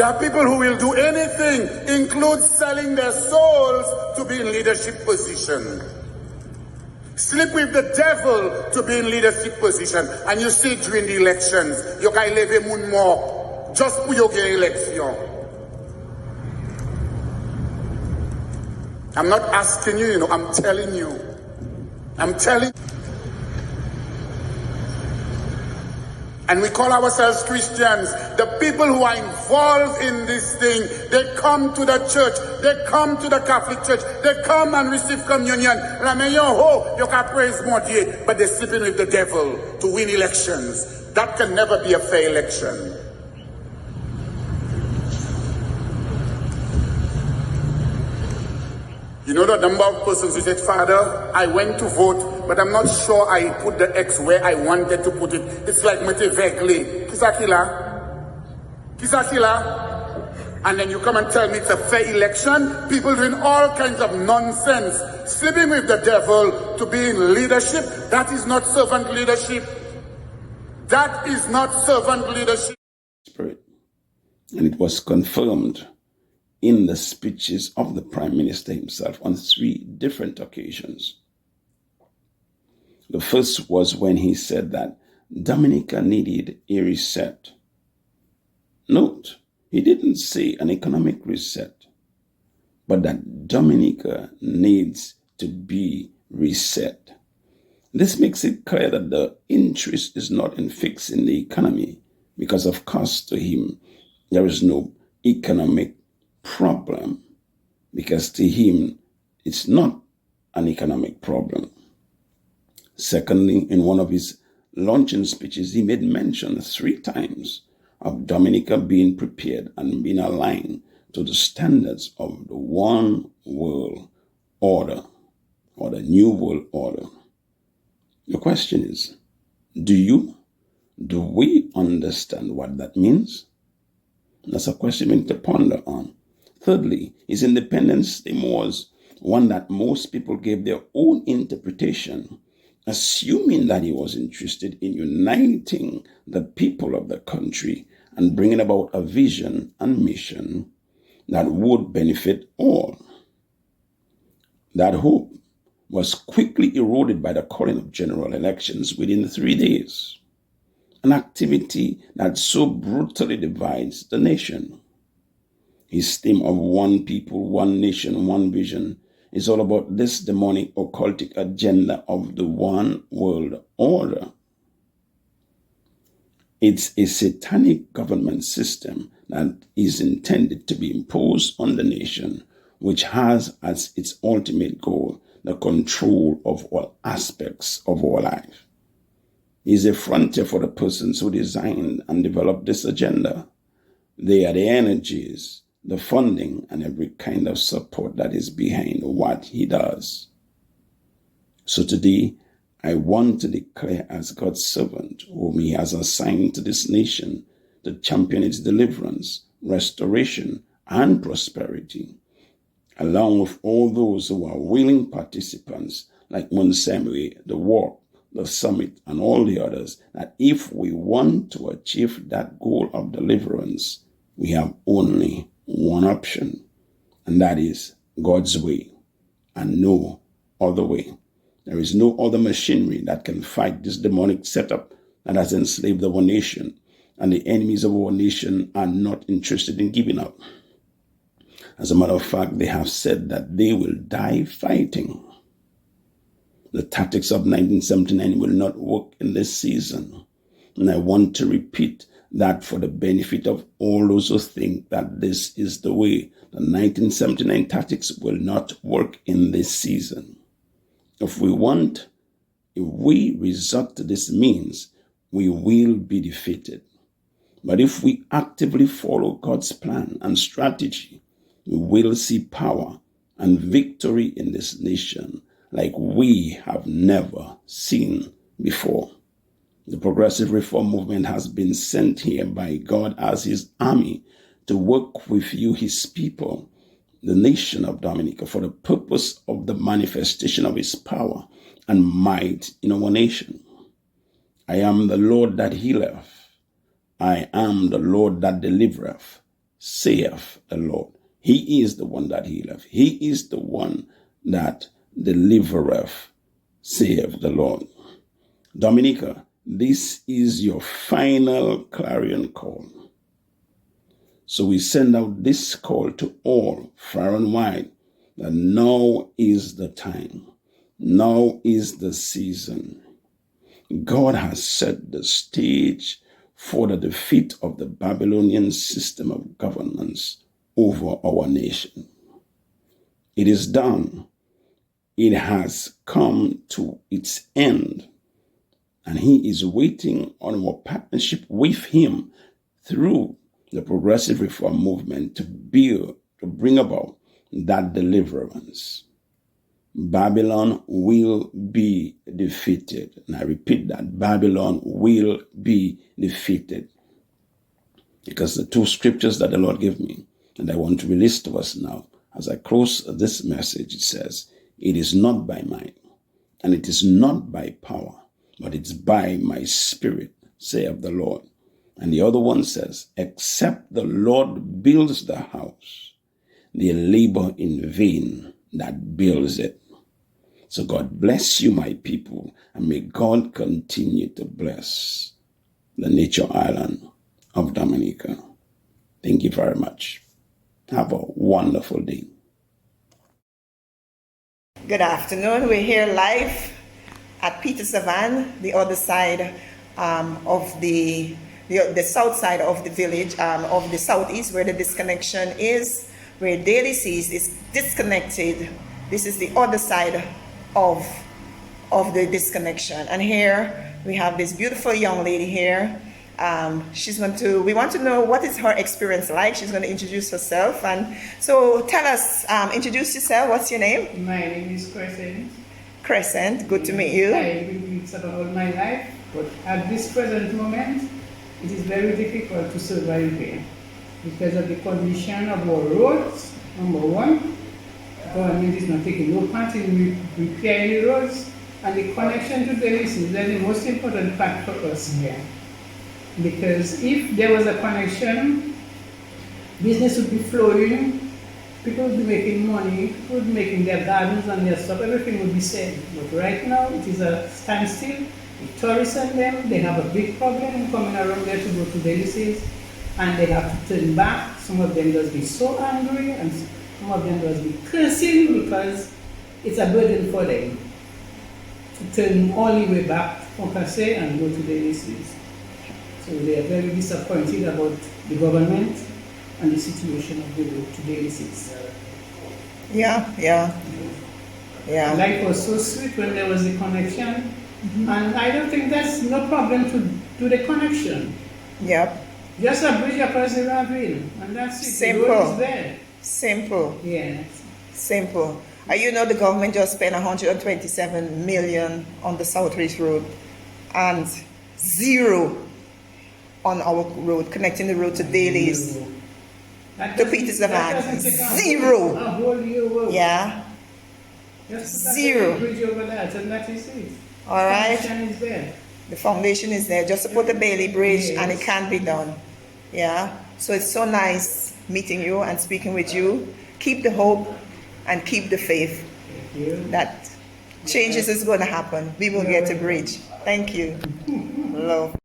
There are people who will do anything, include selling their souls to be in leadership position. Sleep with the devil to be in leadership position. And you see during the elections, you can leave a moon more just for your election. I'm not asking you, I'm telling you. I'm telling you. And we call ourselves Christians. The people who are involved in this thing, they come to the church, they come to the Catholic Church, they come and receive communion. You can praise more, but they're sleeping with the devil to win elections. That can never be a fair election. You know the number of persons who said, Father, I went to vote, but I'm not sure I put the X where I wanted to put it. It's like Metevegli. Kisakila. And then you come and tell me it's a fair election. People doing all kinds of nonsense. Sleeping with the devil to be in leadership. That is not servant leadership. That is not servant leadership. Spirit. And it was confirmed in the speeches of the Prime Minister himself on 3 different occasions. The first was when he said that Dominica needed a reset. Note, he didn't say an economic reset, but that Dominica needs to be reset. This makes it clear that the interest is not in fixing the economy, because of course to him there is no economic problem, because to him it's not an economic problem. Secondly, in one of his launching speeches, he made mention 3 times of Dominica being prepared and being aligned to the standards of the one world order or the new world order. The question is, do we understand what that means? That's a question we need to ponder on. Thirdly, his independence theme was one that most people gave their own interpretation, assuming that he was interested in uniting the people of the country and bringing about a vision and mission that would benefit all. That hope was quickly eroded by the calling of general elections within 3 days, an activity that so brutally divides the nation. His theme of one people, one nation, one vision is all about this demonic occultic agenda of the one world order. It's a satanic government system that is intended to be imposed on the nation, which has as its ultimate goal the control of all aspects of our life. It's a frontier for the persons who designed and developed this agenda. They are the energies, the funding, and every kind of support that is behind what he does. So today, I want to declare as God's servant, whom he has assigned to this nation to champion its deliverance, restoration, and prosperity, along with all those who are willing participants like Monsemwe, the Walk, the Summit, and all the others, that if we want to achieve that goal of deliverance, we have only one option, and that is God's way and no other way. There is no other machinery that can fight this demonic setup that has enslaved our nation, and the enemies of our nation are not interested in giving up. As a matter of fact, they have said that they will die fighting. The tactics of 1979 will not work in this season, and I want to repeat that for the benefit of all those who think that this is the way. The 1979 tactics will not work in this season. If we resort to this means, we will be defeated. But if we actively follow God's plan and strategy, we will see power and victory in this nation like we have never seen before. The Progressive Reform Movement has been sent here by God as his army to work with you, his people, the nation of Dominica, for the purpose of the manifestation of his power and might in our nation. I am the Lord that healeth. I am the Lord that delivereth, saith the Lord. He is the one that healeth. He is the one that delivereth, saith the Lord. Dominica, this is your final clarion call. So we send out this call to all, far and wide, that now is the time. Now is the season. God has set the stage for the defeat of the Babylonian system of governance over our nation. It is done. It has come to its end. And he is waiting on our partnership with him through the progressive reform movement to bring about that deliverance. Babylon will be defeated. And I repeat that, Babylon will be defeated. Because the two scriptures that the Lord gave me, and I want to release to us now, as I close this message, it says, it is not by might, and it is not by power, but it's by my spirit, saith the Lord. And the other one says, except the Lord builds the house, they labor in vain that builds it. So God bless you, my people, and may God continue to bless the nature island of Dominica. Thank you very much. Have a wonderful day. Good afternoon. We're here live at Petite, Savanne, the other side of the south side of the village, of the southeast, where the disconnection is, where Daily Seas is disconnected. This is the other side of the disconnection. And here we have this beautiful young lady here. We want to know what is her experience like. She's going to introduce herself. And so tell us, introduce yourself. What's your name? My name is Crescent. Crescent, good to meet you. I've been with Savanne all my life, but at this present moment, it is very difficult to survive here because of the condition of our roads. Number one, the government is not taking no part in repairing the roads, and the connection to the is the most important part for us here. Because if there was a connection, business would be flowing, people would be making money, people would be making their gardens and their stuff, everything would be said. But right now, it is a standstill. The tourists and them, they have a big problem in coming around there to go to Belize, and they have to turn back. Some of them does be so angry, and some of them does be cursing because it's a burden for them to turn all the way back from Passe and go to Belize. So they are very disappointed about the government and the situation of the road to Belize. Yeah. Life was so sweet when there was a connection. Mm-hmm. And I don't think that's no problem to do the connection. Yep. Just a bridge across the ravine, and that's it. Simple. The road is there. Simple. Yes. Simple. You know the government just spent 127 million on the Southeast Road and zero on our road, connecting the road to Dailies, to Petite, Savanne. Zero. A whole year road. Yeah. Just Zero. a bridge over that, and that is it. All right. The foundation is there. The foundation is there. Just to put the Bailey Bridge, Yes. and it can be done. Yeah. So it's so nice meeting you and speaking with you. Keep the hope and keep the faith Thank you. that changes is going to happen. We will get a bridge. Thank you. Love.